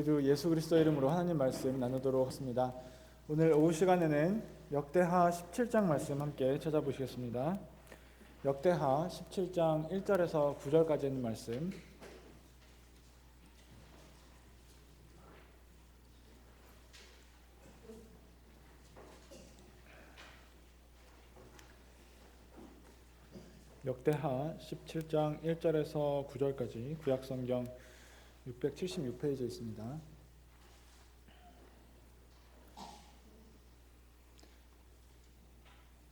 주 예수 그리스도의 이름으로 하나님 말씀 나누도록 하겠습니다. 오늘 오후 시간에는 역대하 17장 말씀 함께 찾아보시겠습니다. 역대하 17장 1절에서 9절까지 있는 말씀. 역대하 17장 1절에서 9절까지 구약성경 676페이지에 있습니다.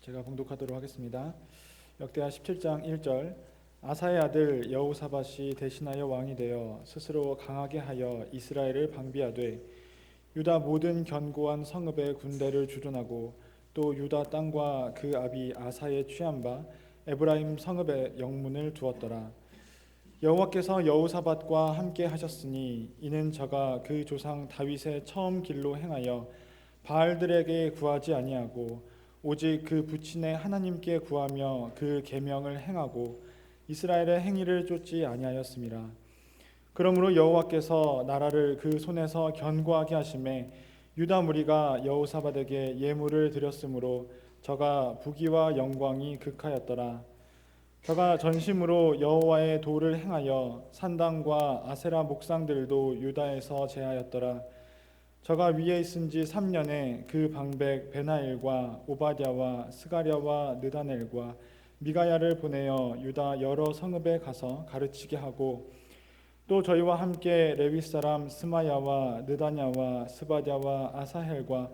제가 봉독하도록 하겠습니다. 역대하 17장 1절. 아사의 아들 여호사밧이 대신하여 왕이 되어 스스로 강하게 하여 이스라엘을 방비하되 유다 모든 견고한 성읍의 군대를 주둔하고 또 유다 땅과 그 아비 아사의 취한 바 에브라임 성읍에 영문을 두었더라. 여호와께서 여호사밧과 함께 하셨으니 이는 저가 그 조상 다윗의 처음 길로 행하여 바알들에게 구하지 아니하고 오직 그 부친의 하나님께 구하며 그 계명을 행하고 이스라엘의 행위를 쫓지 아니하였음이라. 그러므로 여호와께서 나라를 그 손에서 견고하게 하심에 유다 무리가 여호사밧에게 예물을 드렸으므로 저가 부귀와 영광이 극하였더라. 저가 전심으로 여호와의 도를 행하여 산당과 아세라 목상들도 유다에서 제하였더라. 저가 위에 있은 지 3년에 그 방백 베나엘과 오바댜와 스가랴와 느다넬과 미가야를 보내어 유다 여러 성읍에 가서 가르치게 하고 또 저희와 함께 레위 사람 스마야와 느다냐와 스바랴와 아사헬과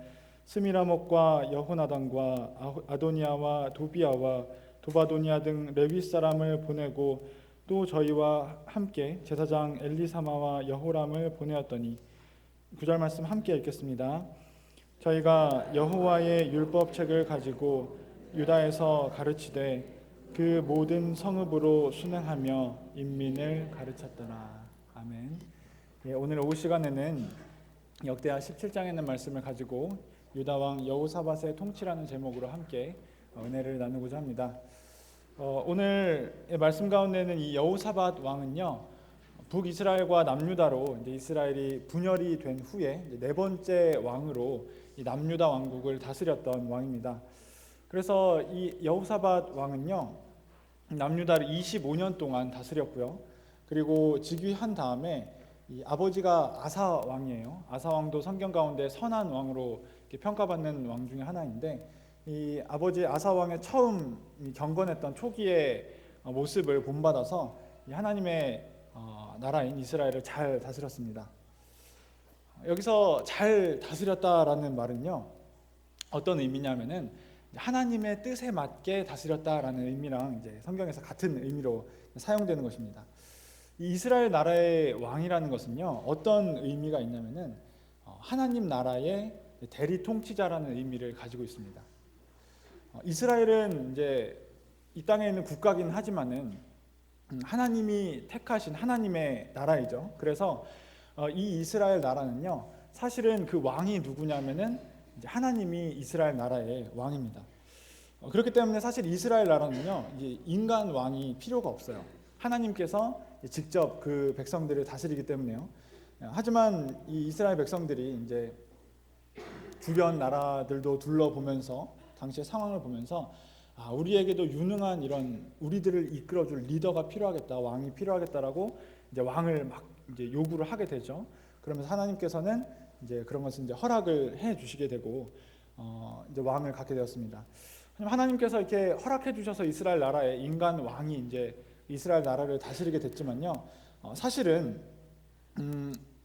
스미라목과 여호나단과 아도니아와 도비아와 도바도니아 등 레위 사람을 보내고 또 저희와 함께 제사장 엘리사마와 여호람을 보내었더니 9절 말씀 함께 읽겠습니다. 저희가 여호와의 율법책을 가지고 유다에서 가르치되 그 모든 성읍으로 순행하며 인민을 가르쳤더라. 아멘. 오늘 오후 시간에는 역대하 17장에 있는 말씀을 가지고 유다 왕 여호사밧의 통치라는 제목으로 함께 은혜를 나누고자 합니다. 오늘 말씀 가운데는 이 여호사밧 왕은요, 북이스라엘과 남유다로 이제 이스라엘이 분열이 된 후에 네 번째 왕으로 이 남유다 왕국을 다스렸던 왕입니다. 그래서 이 여호사밧 왕은요, 남유다를 25년 동안 다스렸고요. 그리고 즉위한 다음에 이 아버지가 아사 왕이에요. 아사 왕도 성경 가운데 선한 왕으로 평가받는 왕 중에 하나인데, 이 아버지 아사 왕의 처음 경건했던 초기의 모습을 본받아서 하나님의 나라인 이스라엘을 잘 다스렸습니다. 여기서 잘 다스렸다라는 말은요, 어떤 의미냐면은 하나님의 뜻에 맞게 다스렸다라는 의미랑 이제 성경에서 같은 의미로 사용되는 것입니다. 이 이스라엘 나라의 왕이라는 것은요, 어떤 의미가 있냐면은 하나님 나라의 대리 통치자라는 의미를 가지고 있습니다. 이스라엘은 이제 이 땅에 있는 국가긴 하지만은 하나님이 택하신 하나님의 나라이죠. 그래서 이 이스라엘 나라는요, 사실은 그 왕이 누구냐면은 이제 하나님이 이스라엘 나라의 왕입니다. 그렇기 때문에 사실 이스라엘 나라는요, 이제 인간 왕이 필요가 없어요. 하나님께서 직접 그 백성들을 다스리기 때문에요. 하지만 이 이스라엘 백성들이 이제 주변 나라들도 둘러보면서 당시의 상황을 보면서 우리에게도 유능한 이런 우리들을 이끌어줄 리더가 필요하겠다, 왕이 필요하겠다라고 이제 왕을 막 이제 요구를 하게 되죠. 그러면서 하나님께서는 이제 그런 것을 이제 허락을 해 주시게 되고 이제 왕을 갖게 되었습니다. 하나님께서 이렇게 허락해 주셔서 이스라엘 나라에 인간 왕이 이제 이스라엘 나라를 다스리게 됐지만요, 사실은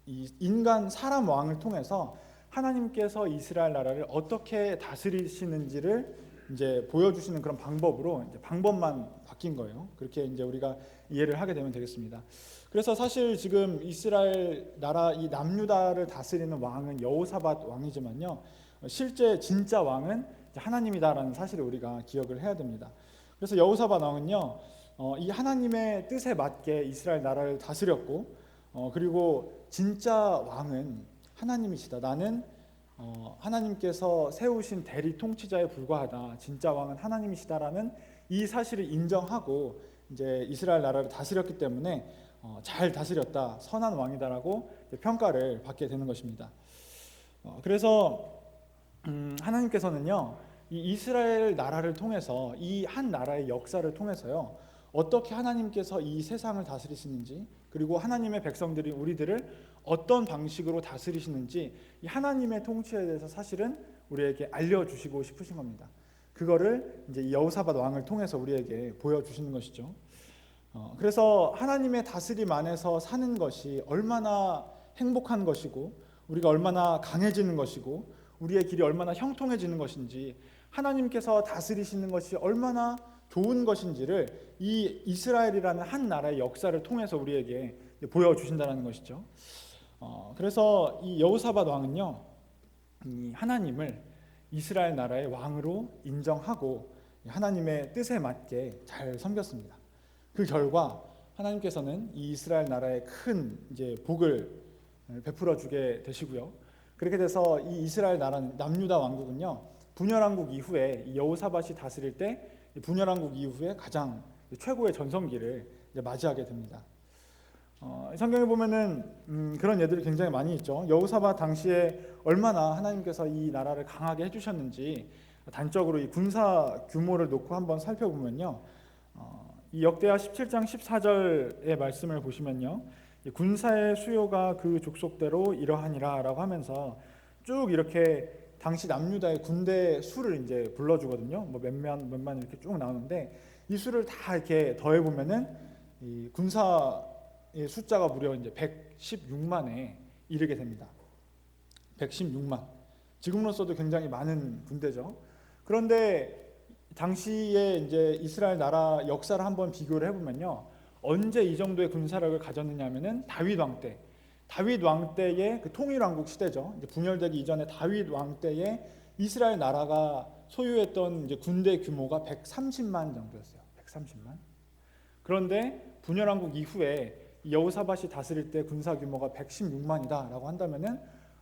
이 인간 사람 왕을 통해서 하나님께서 이스라엘 나라를 어떻게 다스리시는지를 이제 보여주시는 그런 방법으로 이제 방법만 바뀐 거예요. 그렇게 이제 우리가 이해를 하게 되면 되겠습니다. 그래서 사실 지금 이스라엘 나라 이 남유다를 다스리는 왕은 여호사밧 왕이지만요, 실제 진짜 왕은 하나님이다라는 사실을 우리가 기억을 해야 됩니다. 그래서 여호사밧 왕은요, 이 하나님의 뜻에 맞게 이스라엘 나라를 다스렸고, 그리고 진짜 왕은 하나님이시다. 나는 하나님께서 세우신 대리 통치자에 불과하다. 진짜 왕은 하나님이시다라는 이 사실을 인정하고 이제 이스라엘 나라를 다스렸기 때문에 잘 다스렸다, 선한 왕이다라고 평가를 받게 되는 것입니다. 그래서 하나님께서는요, 이 이스라엘 나라를 통해서, 이 한 나라의 역사를 통해서요, 어떻게 하나님께서 이 세상을 다스리시는지, 그리고 하나님의 백성들이 우리들을 어떤 방식으로 다스리시는지, 이 하나님의 통치에 대해서 사실은 우리에게 알려주시고 싶으신 겁니다. 그거를 이제 여호사밧 왕을 통해서 우리에게 보여주시는 것이죠. 그래서 하나님의 다스림 안에서 사는 것이 얼마나 행복한 것이고, 우리가 얼마나 강해지는 것이고, 우리의 길이 얼마나 형통해지는 것인지, 하나님께서 다스리시는 것이 얼마나 좋은 것인지를 이 이스라엘이라는 한 나라의 역사를 통해서 우리에게 보여주신다는 것이죠. 그래서 이 여호사밧 왕은요, 이 하나님을 이스라엘 나라의 왕으로 인정하고 하나님의 뜻에 맞게 잘 섬겼습니다. 그 결과 하나님께서는 이 이스라엘 나라에 큰 이제 복을 베풀어 주게 되시고요. 그렇게 돼서 이 이스라엘 나라는 남유다 왕국은요, 분열왕국 이후에 여호사밧이 다스릴 때 분열왕국 이후에 가장 최고의 전성기를 맞이하게 됩니다. 성경에 보면은 그런 예들이 굉장히 많이 있죠. 여호사밧 당시에 얼마나 하나님께서 이 나라를 강하게 해주셨는지 단적으로 이 군사 규모를 놓고 한번 살펴보면요, 이 역대하 17장 14절의 말씀을 보시면요, 군사의 수요가 그 족속대로 이러하니라라고 하면서 쭉 이렇게 당시 남유다의 군대 수를 이제 불러주거든요. 뭐 몇만 이렇게 쭉 나오는데 이 수를 다 이렇게 더해 보면은 이 군사의 숫자가 무려 이제 116만에 이르게 됩니다. 116만. 지금으로서도 굉장히 많은 군대죠. 그런데 당시에 이제 이스라엘 나라 역사를 한번 비교를 해보면요, 언제 이 정도의 군사력을 가졌느냐면은 다윗 왕 때, 다윗 왕 때의 그 통일왕국 시대죠. 이제 분열되기 이전에 다윗 왕 때에 이스라엘 나라가 소유했던 이제 군대 규모가 130만 정도였어요. 130만. 그런데 분열왕국 이후에 여호사밧이 다스릴 때 군사 규모가 116만이다라고 한다면은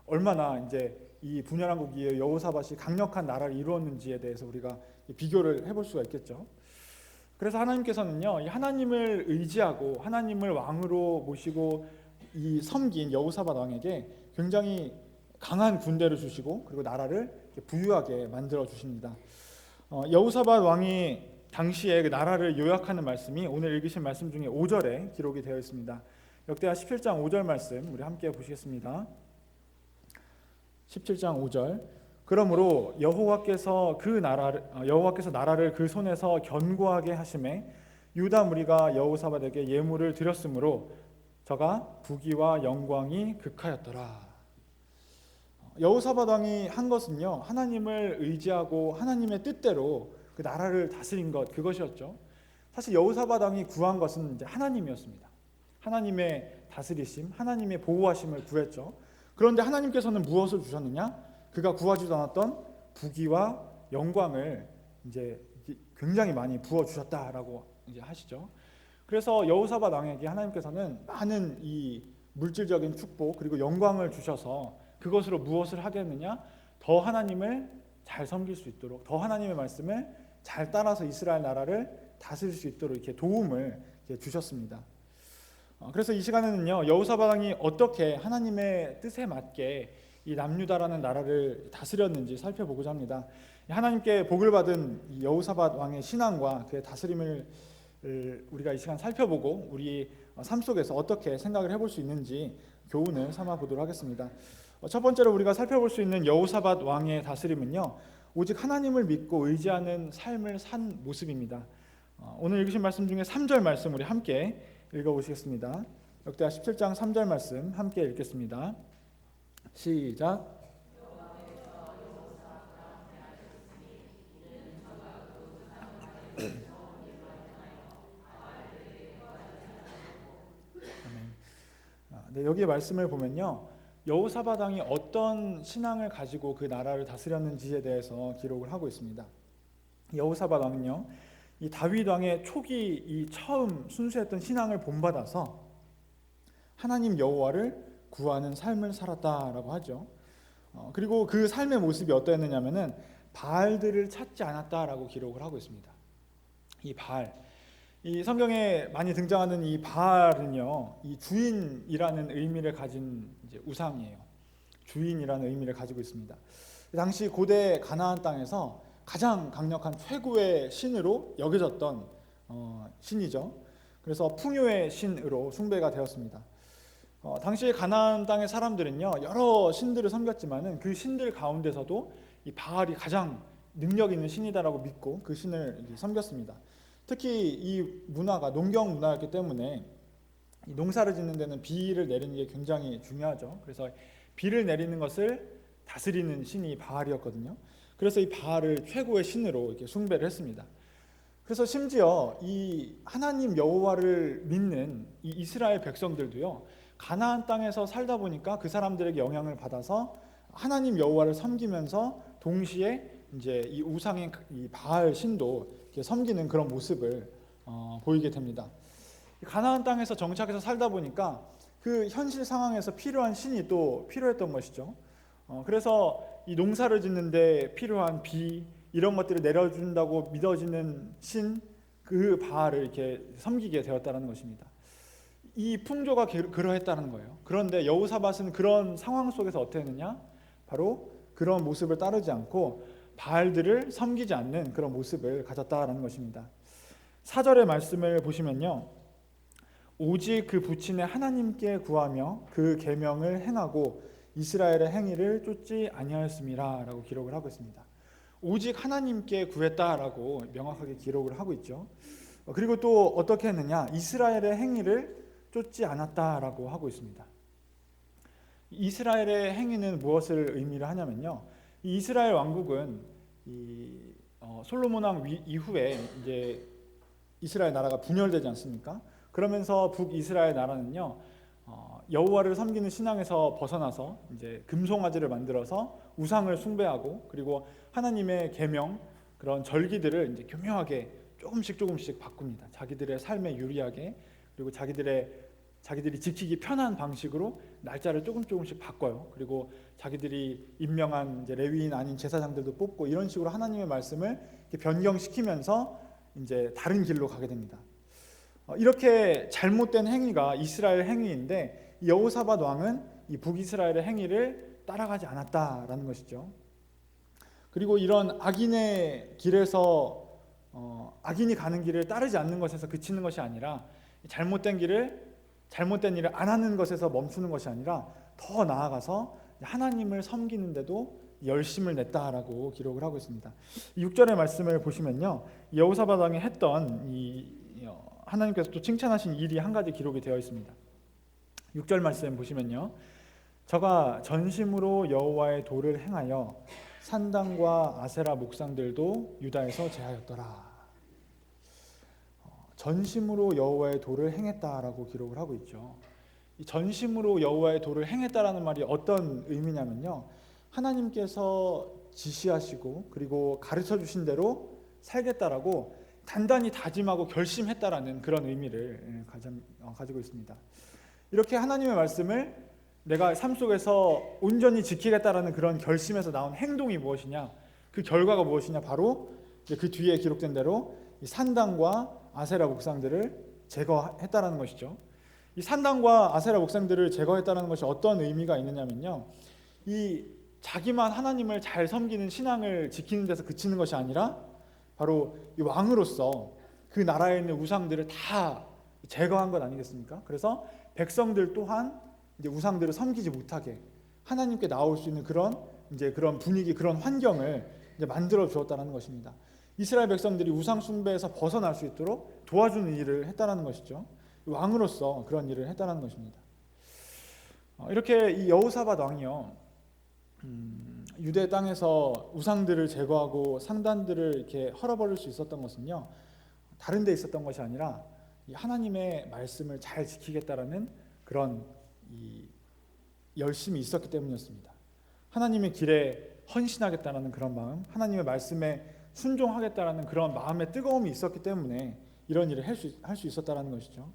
얼마나 이제 이 분열왕국 이후에 여호사밧이 강력한 나라를 이루었는지에 대해서 우리가 비교를 해볼 수가 있겠죠. 그래서 하나님께서는요, 이 하나님을 의지하고 하나님을 왕으로 모시고 이 섬긴 여호사밧 왕에게 굉장히 강한 군대를 주시고 그리고 나라를 부유하게 만들어 주십니다. 여호사밧 왕이 당시에 그 나라를 요약하는 말씀이 오늘 읽으신 말씀 중에 5절에 기록이 되어 있습니다. 역대하 17장 5절 말씀 우리 함께 보시겠습니다. 17장 5절. 그러므로 여호와께서 나라를 그 손에서 견고하게 하심에 유다 무리가 여호사밧에게 예물을 드렸으므로 저가 부귀와 영광이 극하였더라. 여호사밧 왕이 한 것은요, 하나님을 의지하고 하나님의 뜻대로 그 나라를 다스린 것, 그것이었죠. 사실 여호사밧 왕이 구한 것은 이제 하나님이었습니다. 하나님의 다스리심, 하나님의 보호하심을 구했죠. 그런데 하나님께서는 무엇을 주셨느냐? 그가 구하지도 않았던 부귀와 영광을 이제 굉장히 많이 부어 주셨다라고 이제 하시죠. 그래서 여호사밧 왕에게 하나님께서는 많은 이 물질적인 축복 그리고 영광을 주셔서 그것으로 무엇을 하겠느냐? 더 하나님을 잘 섬길 수 있도록, 더 하나님의 말씀을 잘 따라서 이스라엘 나라를 다스릴 수 있도록 이렇게 도움을 이렇게 주셨습니다. 그래서 이 시간에는요, 여호사밧 왕이 어떻게 하나님의 뜻에 맞게 이 남유다라는 나라를 다스렸는지 살펴보고자 합니다. 하나님께 복을 받은 이 여호사밧 왕의 신앙과 그의 다스림을 우리가 이 시간 살펴보고 우리 삶 속에서 어떻게 생각을 해볼 수 있는지 교훈을 삼아 보도록 하겠습니다. 첫 번째로 우리가 살펴볼 수 있는 여호사밧 왕의 다스림은요, 오직 하나님을 믿고 의지하는 삶을 산 모습입니다. 오늘 읽으신 말씀 중에 3절 말씀 우리 함께 읽어보시겠습니다. 역대하 17장 3절 말씀 함께 읽겠습니다. 시작. 네, 여기 말씀을 보면요, 여호사밧 왕이 어떤 신앙을 가지고 그 나라를 다스렸는지에 대해서 기록을 하고 있습니다. 여호사밧 왕은요, 이 다윗 왕의 초기 이 처음 순수했던 신앙을 본받아서 하나님 여호와를 구하는 삶을 살았다라고 하죠. 그리고 그 삶의 모습이 어떠했느냐면은 바알들을 찾지 않았다라고 기록을 하고 있습니다. 이 바알, 이 성경에 많이 등장하는 이 바알은요, 이 주인이라는 의미를 가진 이제 우상이에요. 주인이라는 의미를 가지고 있습니다. 당시 고대 가나안 땅에서 가장 강력한 최고의 신으로 여겨졌던 신이죠. 그래서 풍요의 신으로 숭배가 되었습니다. 당시 가나안 땅의 사람들은요, 여러 신들을 섬겼지만은 그 신들 가운데서도 이 바알이 가장 능력 있는 신이다라고 믿고 그 신을 섬겼습니다. 특히 이 문화가 농경 문화였기 때문에 이 농사를 짓는 데는 비를 내리는 게 굉장히 중요하죠. 그래서 비를 내리는 것을 다스리는 신이 바알이었거든요. 그래서 이 바알을 최고의 신으로 이렇게 숭배를 했습니다. 그래서 심지어 이 하나님 여호와를 믿는 이 이스라엘 백성들도요, 가나안 땅에서 살다 보니까 그 사람들에게 영향을 받아서 하나님 여호와를 섬기면서 동시에 이제 이 우상인 이 바알 신도 이렇게 섬기는 그런 모습을 보이게 됩니다. 가나안 땅에서 정착해서 살다 보니까 그 현실 상황에서 필요한 신이 또 필요했던 것이죠. 그래서 이 농사를 짓는데 필요한 비 이런 것들을 내려준다고 믿어지는 신, 그 바알을 이렇게 섬기게 되었다는 것입니다. 이 풍조가 그러했다는 거예요. 그런데 여호사밧은 그런 상황 속에서 어떻게 했느냐? 바로 그런 모습을 따르지 않고 바알들을 섬기지 않는 그런 모습을 가졌다라는 것입니다. 4절의 말씀을 보시면요, 오직 그 부친의 하나님께 구하며 그 계명을 행하고 이스라엘의 행위를 쫓지 아니하였음이라 라고 기록을 하고 있습니다. 오직 하나님께 구했다라고 명확하게 기록을 하고 있죠. 그리고 또 어떻게 했느냐? 이스라엘의 행위를 쫓지 않았다라고 하고 있습니다. 이스라엘의 행위는 무엇을 의미를 하냐면요, 이 이스라엘 왕국은 솔로몬 왕 이후에 이제 이스라엘 나라가 분열되지 않습니까? 그러면서 북이스라엘 나라는요, 여호와를 섬기는 신앙에서 벗어나서 이제 금송아지를 만들어서 우상을 숭배하고, 그리고 하나님의 계명 그런 절기들을 이제 교묘하게 조금씩 바꿉니다. 자기들의 삶에 유리하게, 그리고 자기들이 지키기 편한 방식으로 날짜를 조금씩 바꿔요. 그리고 자기들이 임명한 이제 레위인 아닌 제사장들도 뽑고, 이런 식으로 하나님의 말씀을 변경시키면서 이제 다른 길로 가게 됩니다. 이렇게 잘못된 행위가 이스라엘 행위인데, 여호사밧 왕은 이 북이스라엘의 행위를 따라가지 않았다라는 것이죠. 그리고 이런 악인의 길에서 악인이 가는 길을 따르지 않는 것에서 그치는 것이 아니라, 잘못된 일을 안 하는 것에서 멈추는 것이 아니라 더 나아가서 하나님을 섬기는데도 열심을 냈다라고 기록을 하고 있습니다. 6절의 말씀을 보시면요, 여호사밧 왕이 했던 하나님께서 또 칭찬하신 일이 한 가지 기록이 되어 있습니다. 6절 말씀 보시면요, 저가 전심으로 여호와의 도를 행하여 산당과 아세라 목상들도 유다에서 제하였더라. 전심으로 여호와의 도를 행했다라고 기록을 하고 있죠. 이 전심으로 여호와의 도를 행했다라는 말이 어떤 의미냐면요, 하나님께서 지시하시고 그리고 가르쳐 주신 대로 살겠다라고 단단히 다짐하고 결심했다라는 그런 의미를 가지고 있습니다. 이렇게 하나님의 말씀을 내가 삶 속에서 온전히 지키겠다라는 그런 결심에서 나온 행동이 무엇이냐, 그 결과가 무엇이냐, 바로 그 뒤에 기록된 대로 이 산당과 아세라 목상들을 제거했다라는 것이죠. 이 산당과 아세라 목상들을 제거했다라는 것이 어떤 의미가 있느냐면요, 이 자기만 하나님을 잘 섬기는 신앙을 지키는 데서 그치는 것이 아니라 바로 이 왕으로서 그 나라에 있는 우상들을 다 제거한 것 아니겠습니까? 그래서 백성들 또한 이제 우상들을 섬기지 못하게 하나님께 나올 수 있는 그런 분위기, 그런 환경을 이제 만들어 주었다는 것입니다. 이스라엘 백성들이 우상 숭배에서 벗어날 수 있도록 도와주는 일을 했다는 것이죠. 왕으로서 그런 일을 했다는 것입니다. 이렇게 이 여호사밧 왕이요, 유대 땅에서 우상들을 제거하고 상단들을 이렇게 헐어버릴 수 있었던 것은요, 다른 데 있었던 것이 아니라 하나님의 말씀을 잘 지키겠다라는 그런 열심이 있었기 때문이었습니다. 하나님의 길에 헌신하겠다라는 그런 마음, 하나님의 말씀에 순종하겠다라는 그런 마음의 뜨거움이 있었기 때문에 이런 일을 할 수 있었다라는 것이죠.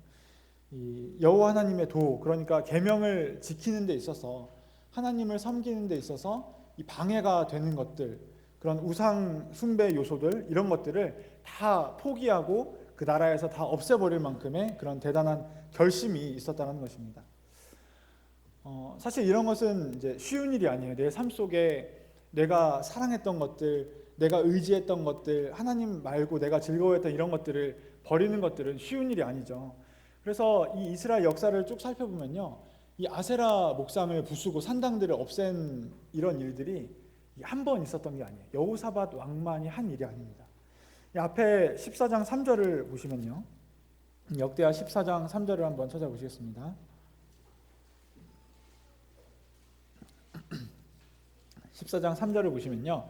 이 여호와 하나님의 도, 그러니까 계명을 지키는 데 있어서, 하나님을 섬기는 데 있어서 이 방해가 되는 것들, 그런 우상 숭배 요소들, 이런 것들을 다 포기하고 그 나라에서 다 없애버릴 만큼의 그런 대단한 결심이 있었다는 것입니다. 사실 이런 것은 이제 쉬운 일이 아니에요. 내 삶 속에 내가 사랑했던 것들, 내가 의지했던 것들, 하나님 말고 내가 즐거워했던 이런 것들을 버리는 것들은 쉬운 일이 아니죠. 그래서 이 이스라엘 역사를 쭉 살펴보면요, 이 아세라 목상을 부수고 산당들을 없앤 이런 일들이 한 번 있었던 게 아니에요. 여호사밧 왕만이 한 일이 아닙니다. 이 앞에 14장 3절을 보시면요, 역대하 14장 3절을 한번 찾아보시겠습니다. 14장 3절을 보시면요,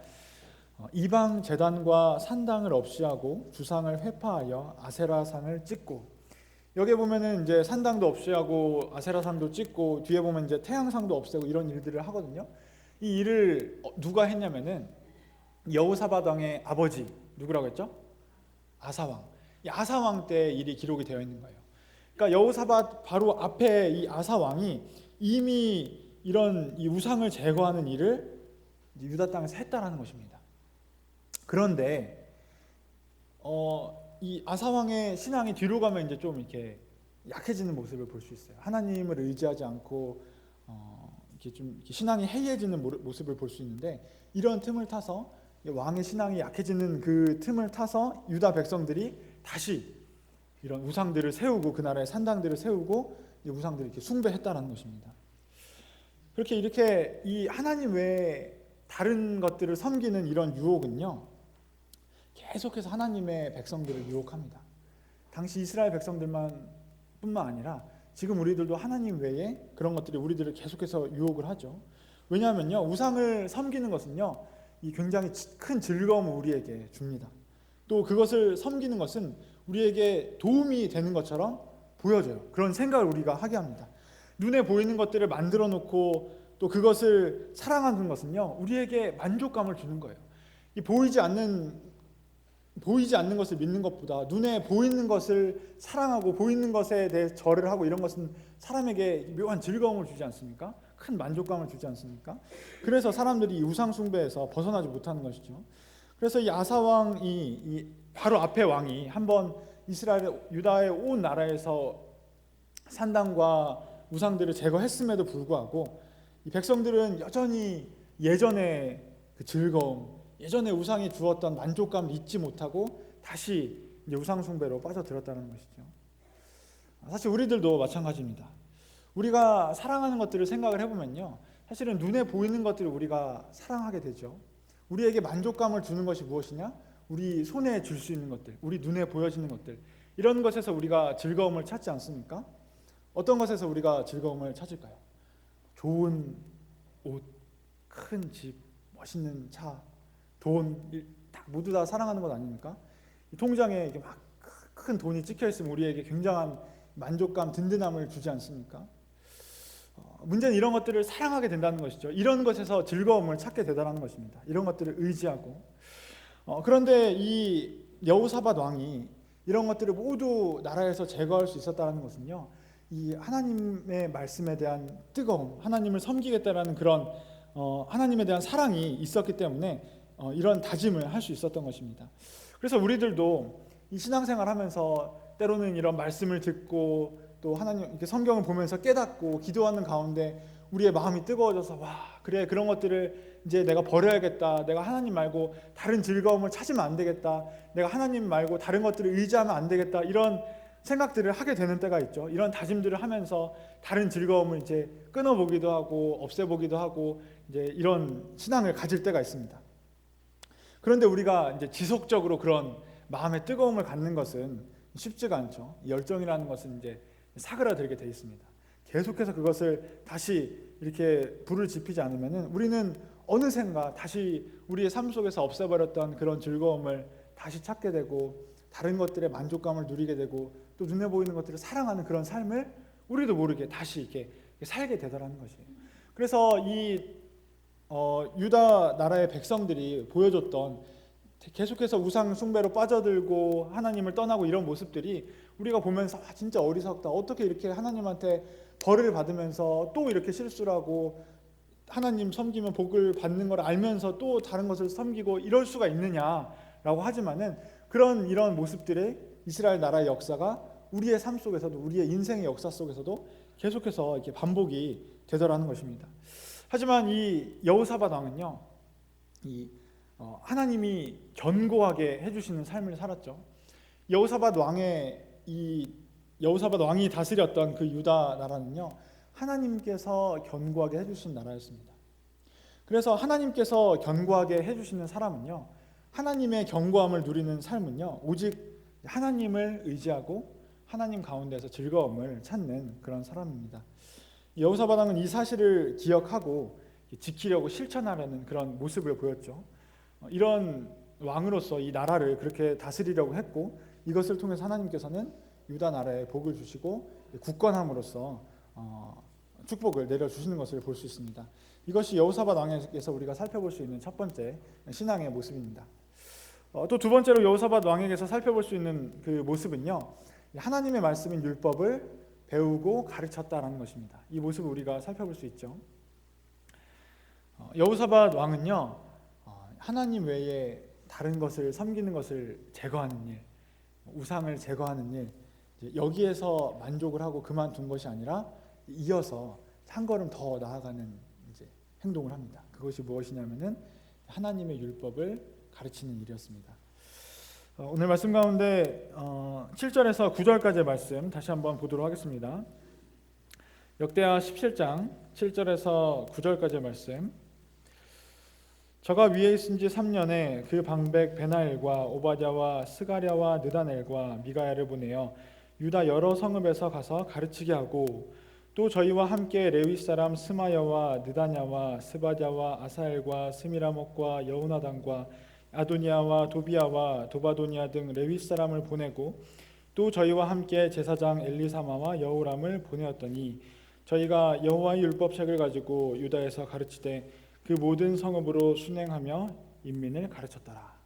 이방 제단과 산당을 없이하고 주상을 회파하여 아세라상을 찍고, 여기 보면은 이제 산당도 없이하고 아세라상도 찍고, 뒤에 보면 이제 태양상도 없애고 이런 일들을 하거든요. 이 일을 누가 했냐면은 여호사밧 왕의 아버지, 누구라고 했죠? 아사왕. 이 아사왕 때 일이 기록이 되어 있는 거예요. 그러니까 여호사밧 바로 앞에 이 아사왕이 이미 이런 이 우상을 제거하는 일을 유다 땅에서 했다라는 것입니다. 그런데 이 아사왕의 신앙이 뒤로 가면 이제 좀 이렇게 약해지는 모습을 볼 수 있어요. 하나님을 의지하지 않고 이렇게 좀 이렇게 신앙이 해이해지는 모습을 볼 수 있는데, 이런 틈을 타서 왕의 신앙이 약해지는 그 틈을 타서 유다 백성들이 다시 이런 우상들을 세우고 그 나라의 산당들을 세우고 우상들을 이렇게 숭배했다라는 것입니다. 이렇게 이 하나님 외에 다른 것들을 섬기는 이런 유혹은요, 계속해서 하나님의 백성들을 유혹합니다. 당시 이스라엘 백성들만 뿐만 아니라 지금 우리들도 하나님 외에 그런 것들이 우리들을 계속해서 유혹을 하죠. 왜냐하면요, 우상을 섬기는 것은요, 이 굉장히 큰 즐거움을 우리에게 줍니다. 또 그것을 섬기는 것은 우리에게 도움이 되는 것처럼 보여져요. 그런 생각을 우리가 하게 합니다. 눈에 보이는 것들을 만들어 놓고 또 그것을 사랑하는 것은요, 우리에게 만족감을 주는 거예요. 이 보이지 않는 것을 믿는 것보다 눈에 보이는 것을 사랑하고 보이는 것에 대해 절을 하고 이런 것은 사람에게 묘한 즐거움을 주지 않습니까? 큰 만족감을 주지 않습니까? 그래서 사람들이 이 우상 숭배에서 벗어나지 못하는 것이죠. 그래서 이 아사왕이 바로 앞에 왕이 한번 이스라엘 유다의 온 나라에서 산당과 우상들을 제거했음에도 불구하고 이 백성들은 여전히 예전의 그 즐거움, 예전에 우상이 주었던 만족감을 잊지 못하고 다시 이제 우상 숭배로 빠져들었다는 것이죠. 사실 우리들도 마찬가지입니다. 우리가 사랑하는 것들을 생각을 해보면요, 사실은 눈에 보이는 것들을 우리가 사랑하게 되죠. 우리에게 만족감을 주는 것이 무엇이냐? 우리 손에 줄 수 있는 것들, 우리 눈에 보여지는 것들, 이런 것에서 우리가 즐거움을 찾지 않습니까? 어떤 것에서 우리가 즐거움을 찾을까요? 좋은 옷, 큰 집, 멋있는 차, 돈, 모두 다 사랑하는 것 아닙니까? 통장에 이렇게 막 큰 돈이 찍혀 있으면 우리에게 굉장한 만족감, 든든함을 주지 않습니까? 문제는 이런 것들을 사랑하게 된다는 것이죠. 이런 것에서 즐거움을 찾게 되다라는 것입니다. 이런 것들을 의지하고. 그런데 이 여호사밧 왕이 이런 것들을 모두 나라에서 제거할 수 있었다는 것은요, 이 하나님의 말씀에 대한 뜨거움, 하나님을 섬기겠다라는 그런 하나님에 대한 사랑이 있었기 때문에 이런 다짐을 할 수 있었던 것입니다. 그래서 우리들도 이 신앙생활 하면서 때로는 이런 말씀을 듣고 또 하나님 이렇게 성경을 보면서 깨닫고 기도하는 가운데 우리의 마음이 뜨거워져서 와, 그래, 그런 것들을 이제 내가 버려야겠다, 내가 하나님 말고 다른 즐거움을 찾으면 안 되겠다, 내가 하나님 말고 다른 것들을 의지하면 안 되겠다, 이런 생각들을 하게 되는 때가 있죠. 이런 다짐들을 하면서 다른 즐거움을 이제 끊어보기도 하고 없애보기도 하고 이제 이런 신앙을 가질 때가 있습니다. 그런데 우리가 이제 지속적으로 그런 마음의 뜨거움을 갖는 것은 쉽지가 않죠. 열정이라는 것은 이제 사그라들게 돼 있습니다. 계속해서 그것을 다시 이렇게 불을 지피지 않으면은 우리는 어느샌가 다시 우리의 삶 속에서 없애버렸던 그런 즐거움을 다시 찾게 되고 다른 것들의 만족감을 누리게 되고 또 눈에 보이는 것들을 사랑하는 그런 삶을 우리도 모르게 다시 이렇게 살게 되더라는 것이에요. 그래서 이 유다 나라의 백성들이 보여줬던 계속해서 우상 숭배로 빠져들고 하나님을 떠나고 이런 모습들이 우리가 보면서 진짜 어리석다, 어떻게 이렇게 하나님한테 벌을 받으면서 또 이렇게 실수를 하고 하나님 섬기면 복을 받는 걸 알면서 또 다른 것을 섬기고 이럴 수가 있느냐라고 하지만은 이런 모습들에 이스라엘 나라의 역사가 우리의 삶 속에서도, 우리의 인생의 역사 속에서도 계속해서 이렇게 반복이 되더라는 것입니다. 하지만 이 여호사밧 왕은요, 하나님이 견고하게 해주시는 삶을 살았죠. 여호사밧 왕이 다스렸던 그 유다 나라는요, 하나님께서 견고하게 해주신 나라였습니다. 그래서 하나님께서 견고하게 해주시는 사람은요, 하나님의 견고함을 누리는 삶은요, 오직 하나님을 의지하고 하나님 가운데서 즐거움을 찾는 그런 사람입니다. 여호사밧 왕은 이 사실을 기억하고 지키려고 실천하려는 그런 모습을 보였죠. 이런 왕으로서 이 나라를 그렇게 다스리려고 했고, 이것을 통해서 하나님께서는 유다 나라에 복을 주시고 굳건함으로써 축복을 내려주시는 것을 볼 수 있습니다. 이것이 여호사밧 왕에게서 우리가 살펴볼 수 있는 첫 번째 신앙의 모습입니다. 또 두 번째로 여호사밧 왕에게서 살펴볼 수 있는 그 모습은요, 하나님의 말씀인 율법을 배우고 가르쳤다라는 것입니다. 이 모습을 우리가 살펴볼 수 있죠. 여호사밧 왕은요, 하나님 외에 다른 것을 섬기는 것을 제거하는 일, 우상을 제거하는 일, 여기에서 만족을 하고 그만둔 것이 아니라 이어서 한 걸음 더 나아가는 행동을 합니다. 그것이 무엇이냐면은 하나님의 율법을 가르치는 일이었습니다. 오늘 말씀 가운데 7절에서 9절까지의 말씀 다시 한번 보도록 하겠습니다. 역대하 17장 7절에서 9절까지의 말씀. 저가 위에 있은 지 3년에 그 방백 베나엘과 오바댜와 스가랴와 느다넬과 미가야를 보내어 유다 여러 성읍에서 가서 가르치게 하고, 또 저희와 함께 레위 사람 스마야와 느다냐와 스바랴와 아사엘과 스미라목과 여우나단과 아도니아와 도비아와 도바도니아 등 레위 사람을 보내고, 또 저희와 함께 제사장 엘리사마와 여호람을 보내었더니 저희가 여호와의 율법책을 가지고 유다에서 가르치되 그 모든 성읍으로 순행하며 인민을 가르쳤더라.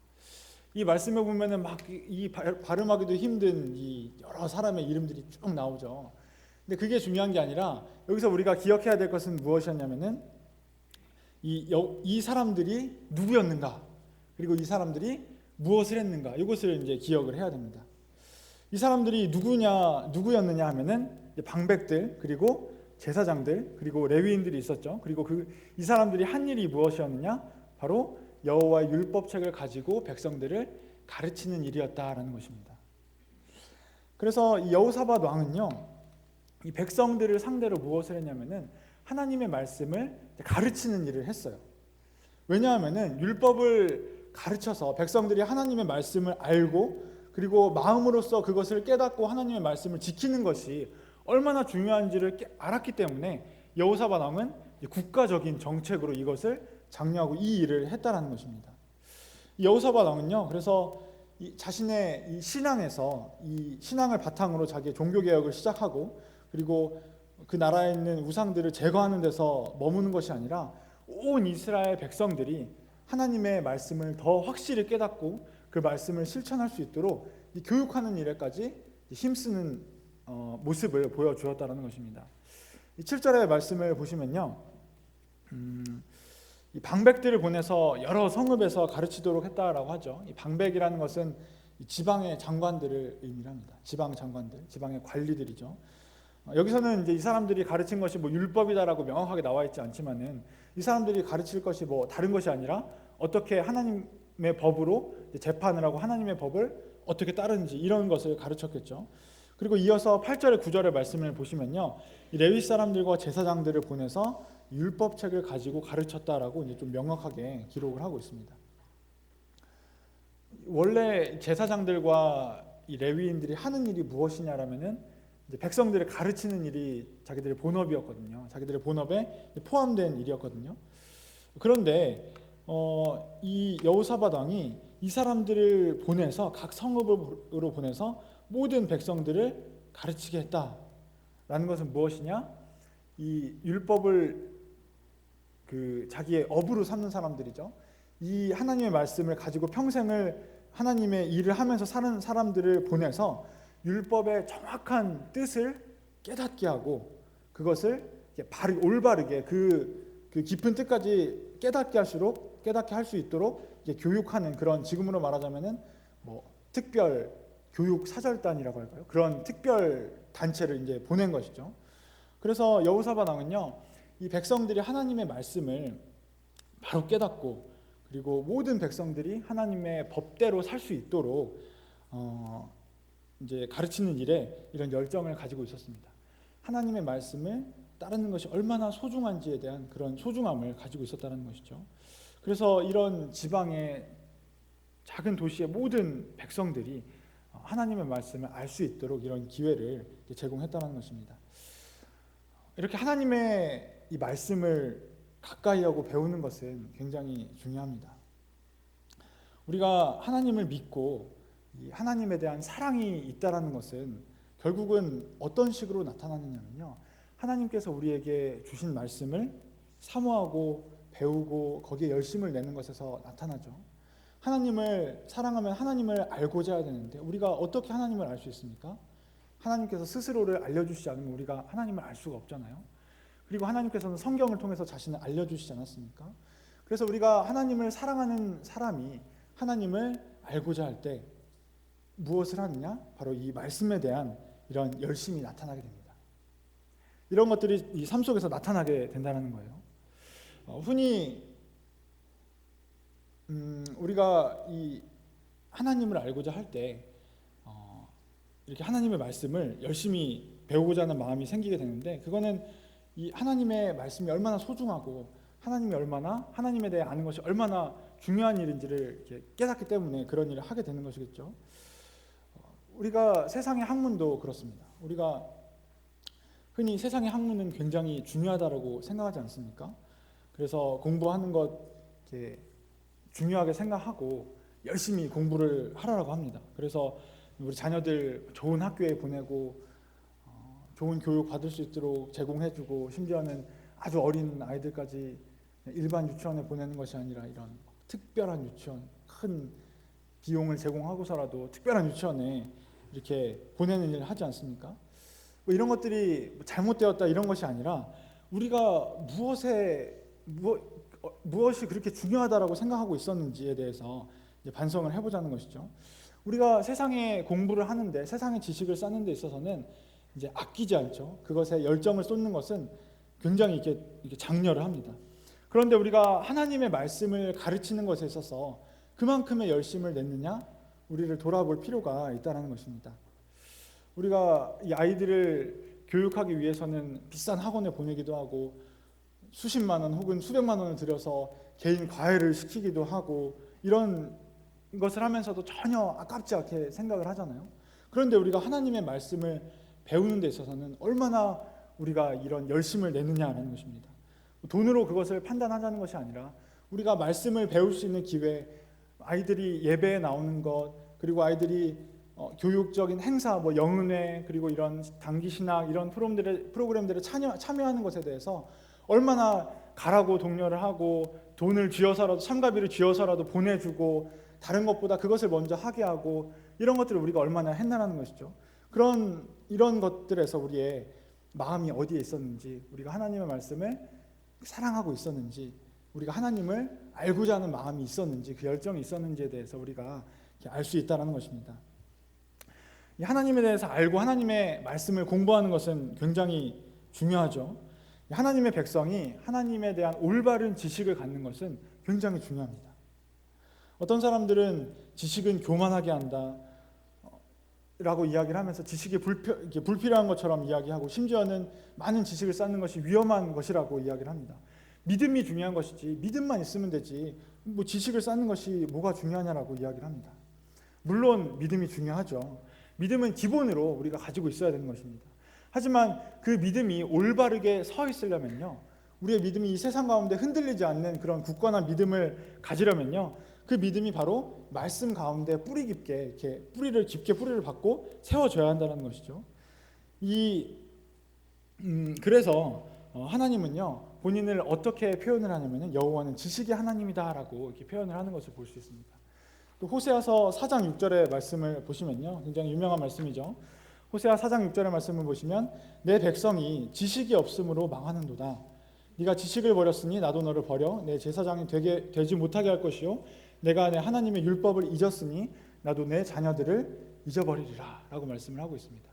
이 말씀에 보면은 막 이 발음하기도 힘든 이 여러 사람의 이름들이 쭉 나오죠. 근데 그게 중요한 게 아니라 여기서 우리가 기억해야 될 것은 무엇이었냐면은 이 사람들이 누구였는가, 그리고 이 사람들이 무엇을 했는가, 이것을 이제 기억을 해야 됩니다. 이 사람들이 누구였느냐 하면은 방백들, 그리고 제사장들, 그리고 레위인들이 있었죠. 그리고 이 사람들이 한 일이 무엇이었느냐? 바로 여호와의 율법책을 가지고 백성들을 가르치는 일이었다라는 것입니다. 그래서 이 여호사밧 왕은요, 이 백성들을 상대로 무엇을 했냐면은 하나님의 말씀을 가르치는 일을 했어요. 왜냐하면은 율법을 가르쳐서 백성들이 하나님의 말씀을 알고, 그리고 마음으로써 그것을 깨닫고 하나님의 말씀을 지키는 것이 얼마나 중요한지를 알았기 때문에 여호사밧 왕은 국가적인 정책으로 이것을 장려하고 이 일을 했다라는 것입니다. 여호사밧 왕은요, 그래서 자신의 이 신앙에서 이 신앙을 바탕으로 자기의 종교 개혁을 시작하고, 그리고 그 나라에 있는 우상들을 제거하는 데서 머무는 것이 아니라 온 이스라엘 백성들이 하나님의 말씀을 더 확실히 깨닫고 그 말씀을 실천할 수 있도록 교육하는 일에까지 힘쓰는 모습을 보여주었다는 것입니다. 7절의 말씀을 보시면요, 이 방백들을 보내서 여러 성읍에서 가르치도록 했다라고 하죠. 이 방백이라는 것은 지방의 장관들을 의미합니다. 지방 장관들, 지방의 관리들이죠. 여기서는 이제 이 사람들이 가르친 것이 뭐 율법이다라고 명확하게 나와 있지 않지만은 이 사람들이 가르칠 것이 뭐 다른 것이 아니라 어떻게 하나님의 법으로 재판을 하고 하나님의 법을 어떻게 따르는지 이런 것을 가르쳤겠죠. 그리고 이어서 8절에 9절의 말씀을 보시면요, 이 레위 사람들과 제사장들을 보내서 율법책을 가지고 가르쳤다라고 이제 좀 명확하게 기록을 하고 있습니다. 원래 제사장들과 이 레위인들이 하는 일이 무엇이냐라면은 이제 백성들을 가르치는 일이 자기들의 본업이었거든요. 자기들의 본업에 포함된 일이었거든요. 그런데 이 여호사밧 왕이 이 사람들을 보내서 각 성읍으로 보내서 모든 백성들을 가르치게 했다라는 것은 무엇이냐? 이 율법을 자기의 업으로 삼는 사람들이죠. 이 하나님의 말씀을 가지고 평생을 하나님의 일을 하면서 사는 사람들을 보내서 율법의 정확한 뜻을 깨닫게 하고 그것을 올바르게 그 깊은 뜻까지 깨닫게 할 수 있도록 교육하는 그런, 지금으로 말하자면은 뭐 특별 교육 사절단이라고 할까요? 그런 특별 단체를 이제 보낸 것이죠. 그래서 여호사밧 왕은요, 이 백성들이 하나님의 말씀을 바로 깨닫고, 그리고 모든 백성들이 하나님의 법대로 살 수 있도록 이제 가르치는 일에 이런 열정을 가지고 있었습니다. 하나님의 말씀을 따르는 것이 얼마나 소중한지에 대한 그런 소중함을 가지고 있었다는 것이죠. 그래서 이런 지방의 작은 도시의 모든 백성들이 하나님의 말씀을 알 수 있도록 이런 기회를 제공했다는 것입니다. 이렇게 하나님의 이 말씀을 가까이 하고 배우는 것은 굉장히 중요합니다. 우리가 하나님을 믿고 하나님에 대한 사랑이 있다라는 것은 결국은 어떤 식으로 나타나느냐면요, 하나님께서 우리에게 주신 말씀을 사모하고 배우고 거기에 열심을 내는 것에서 나타나죠. 하나님을 사랑하면 하나님을 알고자 해야 되는데 우리가 어떻게 하나님을 알 수 있습니까? 하나님께서 스스로를 알려주시지 않으면 우리가 하나님을 알 수가 없잖아요. 그리고 하나님께서는 성경을 통해서 자신을 알려주시지 않았습니까? 그래서 우리가 하나님을 사랑하는 사람이 하나님을 알고자 할 때 무엇을 하느냐? 바로 이 말씀에 대한 이런 열심이 나타나게 됩니다. 이런 것들이 이 삶 속에서 나타나게 된다는 거예요. 흔히 우리가 이 하나님을 알고자 할 때 이렇게 하나님의 말씀을 열심히 배우고자 하는 마음이 생기게 되는데, 그거는 이 하나님의 말씀이 얼마나 소중하고 하나님이 얼마나 하나님에 대해 아는 것이 얼마나 중요한 일인지를 이렇게 깨닫기 때문에 그런 일을 하게 되는 것이겠죠. 우리가 세상의 학문도 그렇습니다. 우리가 흔히 세상의 학문은 굉장히 중요하다고 생각하지 않습니까? 그래서 공부하는 것 이렇게 중요하게 생각하고 열심히 공부를 하라고 합니다. 그래서 우리 자녀들 좋은 학교에 보내고 좋은 교육 받을 수 있도록 제공해주고, 심지어는 아주 어린 아이들까지 일반 유치원에 보내는 것이 아니라 이런 특별한 유치원, 큰 비용을 제공하고서라도 특별한 유치원에 이렇게 보내는 일을 하지 않습니까? 뭐 이런 것들이 잘못되었다 이런 것이 아니라 우리가 무엇이 그렇게 중요하다라고 생각하고 있었는지에 대해서 이제 반성을 해보자는 것이죠. 우리가 세상에 공부를 하는데, 세상의 지식을 쌓는 데 있어서는 이제 아끼지 않죠. 그것에 열정을 쏟는 것은 굉장히 이렇게 장려를 합니다. 그런데 우리가 하나님의 말씀을 가르치는 것에 있어서 그만큼의 열심을 냈느냐? 우리를 돌아볼 필요가 있다는 것입니다. 우리가 이 아이들을 교육하기 위해서는 비싼 학원에 보내기도 하고 수십만 원 혹은 수백만 원을 들여서 개인 과외를 시키기도 하고 이런 것을 하면서도 전혀 아깝지 않게 생각을 하잖아요. 그런데 우리가 하나님의 말씀을 배우는 데 있어서는 얼마나 우리가 이런 열심을 내느냐라는 것입니다. 돈으로 그것을 판단하자는 것이 아니라 우리가 말씀을 배울 수 있는 기회, 아이들이 예배에 나오는 것, 그리고 아이들이 교육적인 행사, 뭐 영은회, 그리고 이런 단기 신학 이런 프로그램들에 참여하는 것에 대해서 얼마나 가라고 독려를 하고 돈을 쥐어서라도 참가비를 쥐어서라도 보내주고 다른 것보다 그것을 먼저 하게 하고 이런 것들을 우리가 얼마나 했나라는 것이죠. 이런 것들에서 우리의 마음이 어디에 있었는지, 우리가 하나님의 말씀을 사랑하고 있었는지, 우리가 하나님을 알고자 하는 마음이 있었는지, 그 열정이 있었는지에 대해서 우리가 알 수 있다는 것입니다. 하나님에 대해서 알고 하나님의 말씀을 공부하는 것은 굉장히 중요하죠. 하나님의 백성이 하나님에 대한 올바른 지식을 갖는 것은 굉장히 중요합니다. 어떤 사람들은 지식은 교만하게 한다 라고 이야기를 하면서 지식이 불필요한 것처럼 이야기하고, 심지어는 많은 지식을 쌓는 것이 위험한 것이라고 이야기를 합니다. 믿음이 중요한 것이지 믿음만 있으면 되지 뭐 지식을 쌓는 것이 뭐가 중요하냐라고 이야기를 합니다. 물론 믿음이 중요하죠. 믿음은 기본으로 우리가 가지고 있어야 되는 것입니다. 하지만 그 믿음이 올바르게 서 있으려면요, 우리의 믿음이 이 세상 가운데 흔들리지 않는 그런 굳건한 믿음을 가지려면요, 그 믿음이 바로 말씀 가운데 뿌리 깊게 뿌리를 받고 세워져야 한다는 것이죠. 그래서 하나님은요, 본인을 어떻게 표현을 하냐면은 여호와는 지식의 하나님이다라고 이렇게 표현을 하는 것을 볼 수 있습니다. 또 호세아서 4장 6절의 말씀을 보시면요, 굉장히 유명한 말씀이죠. 호세아 4장 6절의 말씀을 보시면 내 백성이 지식이 없으므로 망하는도다. 네가 지식을 버렸으니 나도 너를 버려 내 제사장이 되지 못하게 할 것이요, 내가 내 하나님의 율법을 잊었으니 나도 내 자녀들을 잊어버리리라 라고 말씀을 하고 있습니다.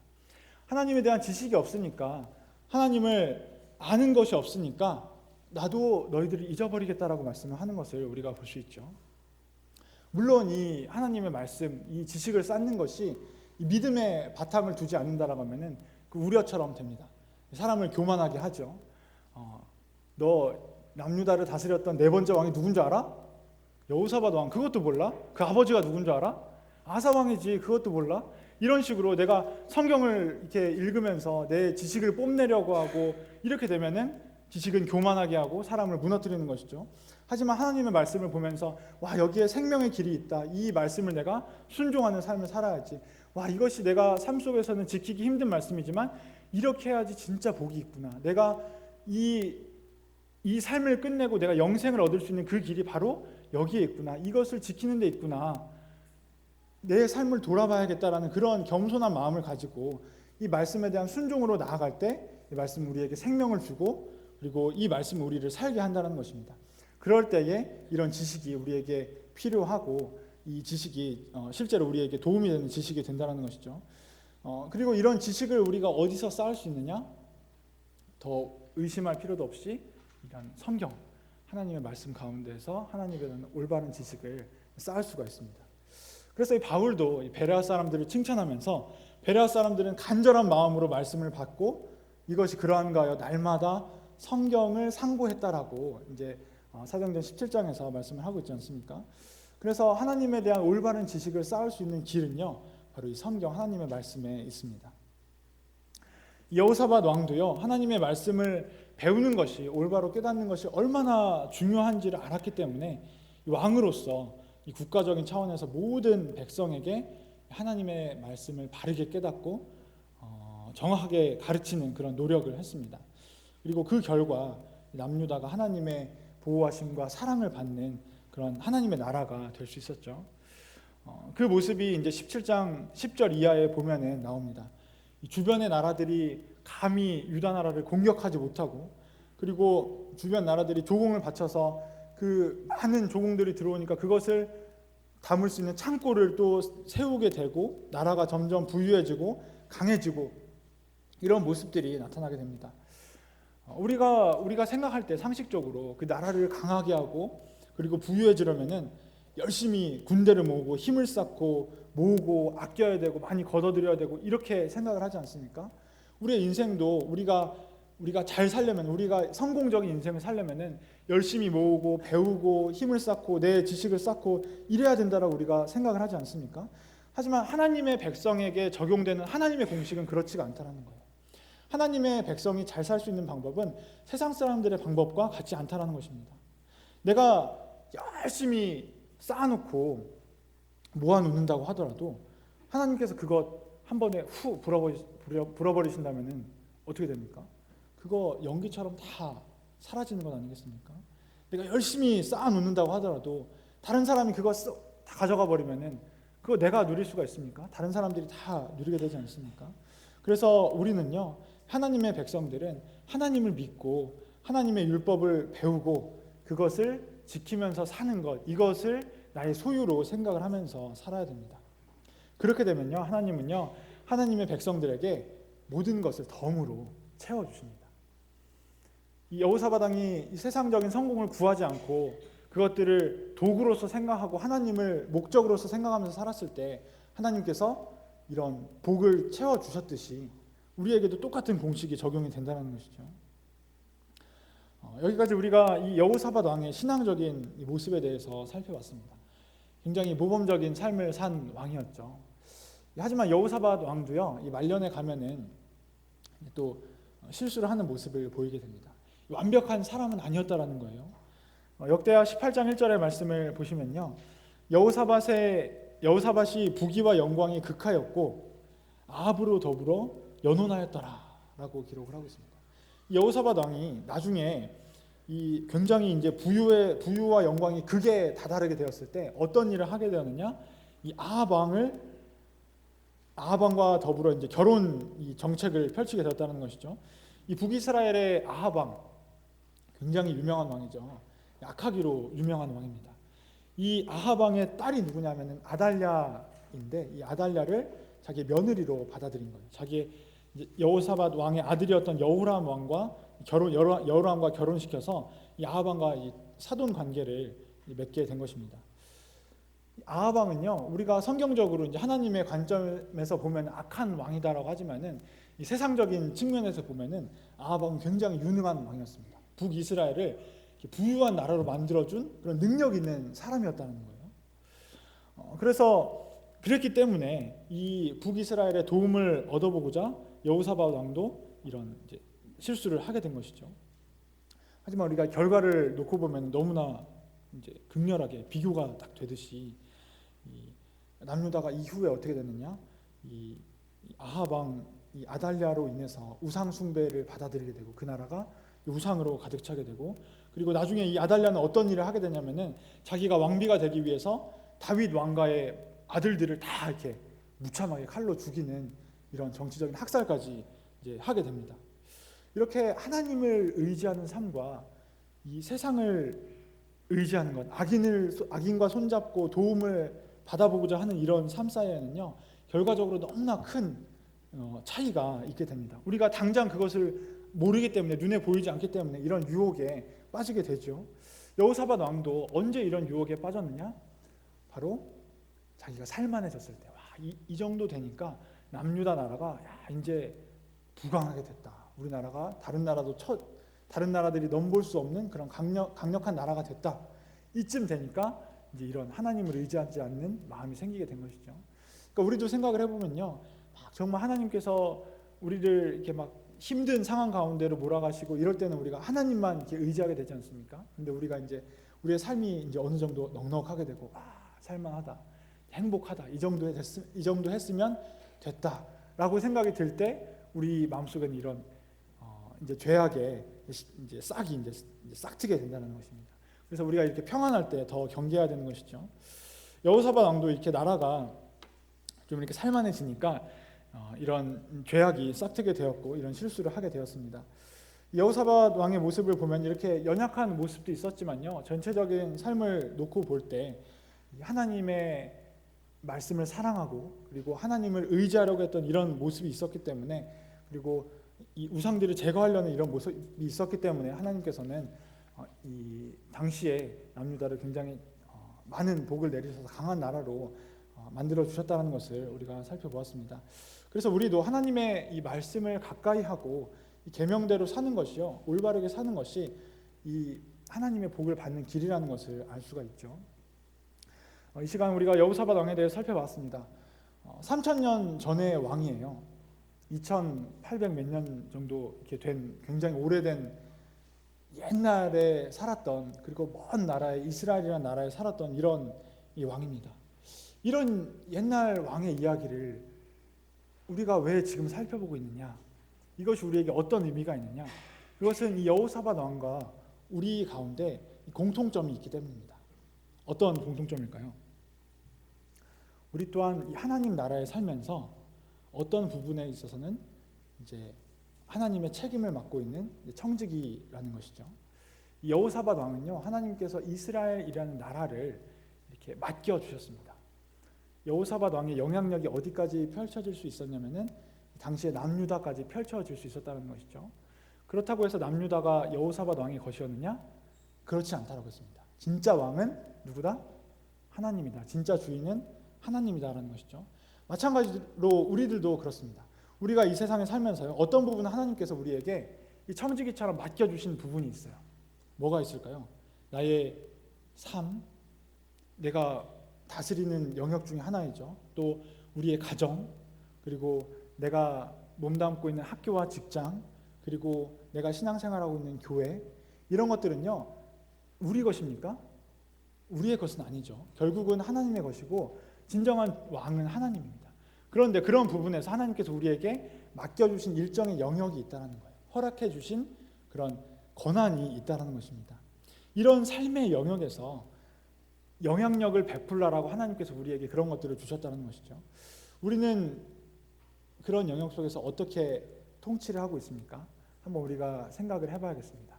하나님에 대한 지식이 없으니까, 하나님을 아는 것이 없으니까 나도 너희들을 잊어버리겠다라고 말씀을 하는 것을 우리가 볼 수 있죠. 물론 이 하나님의 말씀, 이 지식을 쌓는 것이 이 믿음의 바탕을 두지 않는다라고 하면은 그 우려처럼 됩니다. 사람을 교만하게 하죠. 너 남유다를 다스렸던 네 번째 왕이 누군 줄 알아? 여호사밧 왕. 그것도 몰라? 그 아버지가 누군 줄 알아? 아사 왕이지. 그것도 몰라? 이런 식으로 내가 성경을 이렇게 읽으면서 내 지식을 뽐내려고 하고, 이렇게 되면은 지식은 교만하게 하고 사람을 무너뜨리는 것이죠. 하지만 하나님의 말씀을 보면서 와, 여기에 생명의 길이 있다. 이 말씀을 내가 순종하는 삶을 살아야지. 와, 이것이 내가 삶 속에서는 지키기 힘든 말씀이지만 이렇게 해야지 진짜 복이 있구나. 내가 이 삶을 끝내고 내가 영생을 얻을 수 있는 그 길이 바로 여기에 있구나. 이것을 지키는 데 있구나. 내 삶을 돌아봐야겠다라는 그런 겸손한 마음을 가지고 이 말씀에 대한 순종으로 나아갈 때 이 말씀은 우리에게 생명을 주고, 그리고 이 말씀은 우리를 살게 한다는 것입니다. 그럴 때에 이런 지식이 우리에게 필요하고, 이 지식이 실제로 우리에게 도움이 되는 지식이 된다는 것이죠. 그리고 이런 지식을 우리가 어디서 쌓을 수 있느냐? 더 의심할 필요도 없이 이런 성경, 하나님의 말씀 가운데서 하나님에 대한 올바른 지식을 쌓을 수가 있습니다. 그래서 이 바울도 이 베레아 사람들을 칭찬하면서, 베레아 사람들은 간절한 마음으로 말씀을 받고 이것이 그러한가 하여 날마다 성경을 상고했다라고 이제 사도행전 17장에서 말씀을 하고 있지 않습니까? 그래서 하나님에 대한 올바른 지식을 쌓을 수 있는 길은요, 바로 이 성경, 하나님의 말씀에 있습니다. 여호사밧 왕도요, 하나님의 말씀을 배우는 것이, 올바로 깨닫는 것이 얼마나 중요한지를 알았기 때문에 이 왕으로서 이 국가적인 차원에서 모든 백성에게 하나님의 말씀을 바르게 깨닫고 정확하게 가르치는 그런 노력을 했습니다. 그리고 그 결과 남유다가 하나님의 보호하심과 사랑을 받는 그런 하나님의 나라가 될 수 있었죠. 그 모습이 이제 17장 10절 이하에 보면은 나옵니다. 주변의 나라들이 감히 유다 나라를 공격하지 못하고, 그리고 주변 나라들이 조공을 바쳐서 그 많은 조공들이 들어오니까 그것을 담을 수 있는 창고를 또 세우게 되고, 나라가 점점 부유해지고 강해지고, 이런 모습들이 나타나게 됩니다. 우리가 생각할 때 상식적으로 그 나라를 강하게 하고 그리고 부유해지려면은 열심히 군대를 모으고 힘을 쌓고 모으고 아껴야 되고 많이 걷어들여야 되고, 이렇게 생각을 하지 않습니까? 우리의 인생도 우리가 잘 살려면, 우리가 성공적인 인생을 살려면은 열심히 모으고 배우고 힘을 쌓고 내 지식을 쌓고 이래야 된다라고 우리가 생각을 하지 않습니까? 하지만 하나님의 백성에게 적용되는 하나님의 공식은 그렇지가 않다는 거예요. 하나님의 백성이 잘 살 수 있는 방법은 세상 사람들의 방법과 같지 않다는 것입니다. 내가 열심히 쌓아놓고 모아놓는다고 하더라도 하나님께서 그것 한 번에 후 불어버리신다면 어떻게 됩니까? 그거 연기처럼 다 사라지는 것 아니겠습니까? 내가 열심히 쌓아놓는다고 하더라도 다른 사람이 그거 다 가져가 버리면 그거 내가 누릴 수가 있습니까? 다른 사람들이 다 누리게 되지 않습니까? 그래서 우리는요, 하나님의 백성들은 하나님을 믿고 하나님의 율법을 배우고 그것을 지키면서 사는 것, 이것을 나의 소유로 생각을 하면서 살아야 됩니다. 그렇게 되면요, 하나님은요, 하나님의 백성들에게 모든 것을 덤으로 채워주십니다. 이 여호사밧 왕이 이 세상적인 성공을 구하지 않고 그것들을 도구로서 생각하고 하나님을 목적으로서 생각하면서 살았을 때 하나님께서 이런 복을 채워주셨듯이 우리에게도 똑같은 공식이 적용이 된다는 것이죠. 여기까지 우리가 이 여호사밧 왕의 신앙적인 이 모습에 대해서 살펴봤습니다. 굉장히 모범적인 삶을 산 왕이었죠. 하지만 여호사밧 왕도요, 이 말년에 가면은 또 실수를 하는 모습을 보이게 됩니다. 완벽한 사람은 아니었다라는 거예요. 역대하 18장 1절의 말씀을 보시면요, 여호사밧이 부귀와 영광이 극하였고 아합으로 더불어 연혼하였더라라고 기록을 하고 있습니다. 여호사밧 왕이 나중에 이 굉장히 이제 부유와 영광이 극에 다다르게 되었을 때 어떤 일을 하게 되었느냐? 이 아합 왕과 더불어 이제 결혼 이 정책을 펼치게 되었다는 것이죠. 이 북이스라엘의 아합 왕, 굉장히 유명한 왕이죠. 악하기로 유명한 왕입니다. 이 아합 왕의 딸이 누구냐면은 아달랴 이삭인데 이 아달랴를 자기 며느리로 받아들인 거예요. 자기 여호사밧 왕의 아들이었던 여호람 왕과 여호람과 결혼시켜서 이 아합 왕과 이 사돈 관계를 맺게 된 것입니다. 아합 왕은요, 우리가 성경적으로 이제 하나님의 관점에서 보면 악한 왕이다라고 하지만은 이 세상적인 측면에서 보면은 아합 왕은 굉장히 유능한 왕이었습니다. 북이스라엘을 부유한 나라로 만들어준 그런 능력 있는 사람이었다는 거예요. 그래서 그랬기 때문에 이 북이스라엘의 도움을 얻어보고자 여호사밧 왕도 이런 이제 실수를 하게 된 것이죠. 하지만 우리가 결과를 놓고 보면 너무나 이제 극렬하게 비교가 딱 되듯이 이 남유다가 이후에 어떻게 됐느냐? 이 아합 왕 이 아달랴로 인해서 우상 숭배를 받아들이게 되고 그 나라가 우상으로 가득 차게 되고, 그리고 나중에 이 아달랴는 어떤 일을 하게 되냐면은 자기가 왕비가 되기 위해서 다윗 왕가의 아들들을 다 이렇게 무참하게 칼로 죽이는 이런 정치적인 학살까지 이제 하게 됩니다. 이렇게 하나님을 의지하는 삶과 이 세상을 의지하는 것, 악인과 손잡고 도움을 받아보고자 하는 이런 삶 사이에는요, 결과적으로 너무나 큰 차이가 있게 됩니다. 우리가 당장 그것을 모르기 때문에, 눈에 보이지 않기 때문에 이런 유혹에 빠지게 되죠. 여호사밧 왕도 언제 이런 유혹에 빠졌느냐? 바로 자기가 살만해졌을 때, 이 정도 되니까 남유다 나라가 이제 부강하게 됐다. 우리나라가 다른 나라들이 넘볼 수 없는 그런 강력한 나라가 됐다. 이쯤 되니까 이제 이런 하나님을 의지하지 않는 마음이 생기게 된 것이죠. 그러니까 우리도 생각을 해보면요, 정말 하나님께서 우리를 이렇게 막 힘든 상황 가운데로 몰아가시고 이럴 때는 우리가 하나님만 이렇게 의지하게 되지 않습니까? 근데 우리가 이제 우리의 삶이 이제 어느 정도 넉넉하게 되고 살만하다, 행복하다, 이 정도 했으면 됐다라고 생각이 들 때 우리 마음속에는 이런 이제 죄악의 이제 싹이 이제 싹트게 된다는 것입니다. 그래서 우리가 이렇게 평안할 때 더 경계해야 되는 것이죠. 여호사밧 왕도 이렇게 나라가 좀 이렇게 살만해지니까 이런 죄악이 싹트게 되었고 이런 실수를 하게 되었습니다. 여호사밧 왕의 모습을 보면 이렇게 연약한 모습도 있었지만요, 전체적인 삶을 놓고 볼 때 하나님의 말씀을 사랑하고 그리고 하나님을 의지하려고 했던 이런 모습이 있었기 때문에, 그리고 이 우상들을 제거하려는 이런 모습이 있었기 때문에 하나님께서는 이 당시에 남유다를 굉장히 많은 복을 내리셔서 강한 나라로 만들어 주셨다는 것을 우리가 살펴보았습니다. 그래서 우리도 하나님의 이 말씀을 가까이 하고 이 계명대로 사는 것이요, 올바르게 사는 것이 이 하나님의 복을 받는 길이라는 것을 알 수가 있죠. 이 시간 우리가 여호사밧 왕에 대해서 살펴봤습니다. 3000년 전의 왕이에요. 2800 몇 년 정도 이렇게 된 굉장히 오래된 옛날에 살았던, 그리고 먼 나라에 이스라엘이라는 나라에 살았던 이런 이 왕입니다. 이런 옛날 왕의 이야기를 우리가 왜 지금 살펴보고 있느냐? 이것이 우리에게 어떤 의미가 있느냐? 그것은 이 여호사밧 왕과 우리 가운데 공통점이 있기 때문입니다. 어떤 공통점일까요? 우리 또한 이 하나님 나라에 살면서 어떤 부분에 있어서는 이제 하나님의 책임을 맡고 있는 청지기라는 것이죠. 이 여호사밧 왕은요, 하나님께서 이스라엘이라는 나라를 이렇게 맡겨 주셨습니다. 여호사밧 왕의 영향력이 어디까지 펼쳐질 수 있었냐면은 당시에 남유다까지 펼쳐질 수 있었다는 것이죠. 그렇다고 해서 남유다가 여호사밧 왕의 것이었느냐? 그렇지 않다라고 했습니다. 진짜 왕은 누구다? 하나님이다. 진짜 주인은 하나님이다라는 것이죠. 마찬가지로 우리들도 그렇습니다. 우리가 이 세상에 살면서요, 어떤 부분은 하나님께서 우리에게 이 청지기처럼 맡겨주신 부분이 있어요. 뭐가 있을까요? 나의 삶, 내가 다스리는 영역 중에 하나이죠. 또 우리의 가정, 그리고 내가 몸담고 있는 학교와 직장, 그리고 내가 신앙생활하고 있는 교회, 이런 것들은요, 우리 것입니까? 우리의 것은 아니죠. 결국은 하나님의 것이고 진정한 왕은 하나님입니다. 그런데 그런 부분에서 하나님께서 우리에게 맡겨주신 일정의 영역이 있다는 거예요. 허락해 주신 그런 권한이 있다는 것입니다. 이런 삶의 영역에서 영향력을 베풀라라고 하나님께서 우리에게 그런 것들을 주셨다는 것이죠. 우리는 그런 영역 속에서 어떻게 통치를 하고 있습니까? 한번 우리가 생각을 해봐야겠습니다.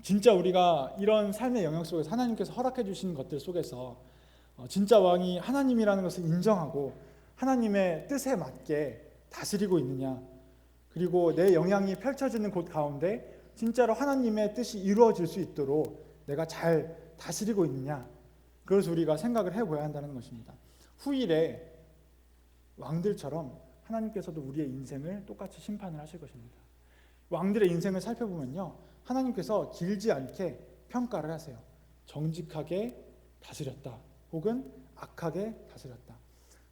진짜 우리가 이런 삶의 영역 속에서 하나님께서 허락해 주신 것들 속에서 진짜 왕이 하나님이라는 것을 인정하고 하나님의 뜻에 맞게 다스리고 있느냐, 그리고 내 영향이 펼쳐지는 곳 가운데 진짜로 하나님의 뜻이 이루어질 수 있도록 내가 잘 다스리고 있느냐, 그것을 우리가 생각을 해봐야 한다는 것입니다. 후일에 왕들처럼 하나님께서도 우리의 인생을 똑같이 심판을 하실 것입니다. 왕들의 인생을 살펴보면요, 하나님께서 길지 않게 평가를 하세요. 정직하게 다스렸다, 혹은 악하게 다스렸다.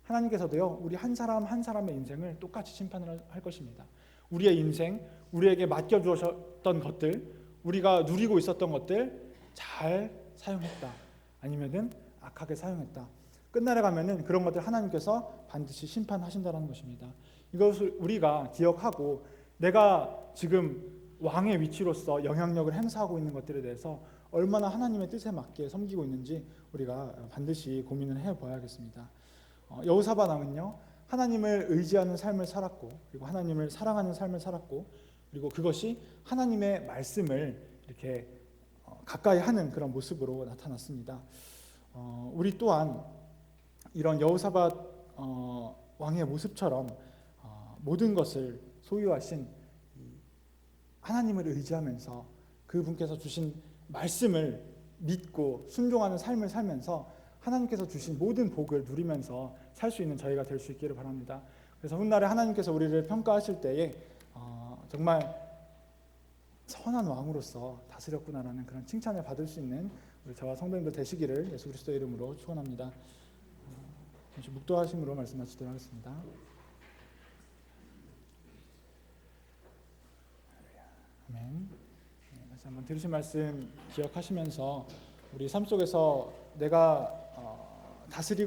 하나님께서도요, 우리 한 사람 한 사람의 인생을 똑같이 심판을 할 것입니다. 우리의 인생, 우리에게 맡겨주셨던 것들, 우리가 누리고 있었던 것들 잘 사용했다, 아니면은 악하게 사용했다, 끝날에 가면은 그런 것들 하나님께서 반드시 심판하신다는 것입니다. 이것을 우리가 기억하고 내가 지금 왕의 위치로서 영향력을 행사하고 있는 것들에 대해서 얼마나 하나님의 뜻에 맞게 섬기고 있는지 우리가 반드시 고민을 해봐야겠습니다. 여호사밧 왕은요, 하나님을 의지하는 삶을 살았고, 그리고 하나님을 사랑하는 삶을 살았고, 그리고 그것이 하나님의 말씀을 이렇게 가까이 하는 그런 모습으로 나타났습니다. 우리 또한 이런 여호사밧 왕의 모습처럼 모든 것을 소유하신 하나님을 의지하면서 그분께서 주신 말씀을 믿고 순종하는 삶을 살면서 하나님께서 주신 모든 복을 누리면서 살 수 있는 저희가 될 수 있기를 바랍니다. 그래서 훗날에 하나님께서 우리를 평가하실 때에 정말 선한 왕으로서 다스렸구나라는 그런 칭찬을 받을 수 있는 우리 저와 성도님들 되시기를 예수 그리스도의 이름으로 축원합니다. 묵도하심으로 말씀 마치도록 하겠습니다. 아멘. 다시 한번 들으신 말씀 기억하시면서 우리 삶 속에서 내가 다스리고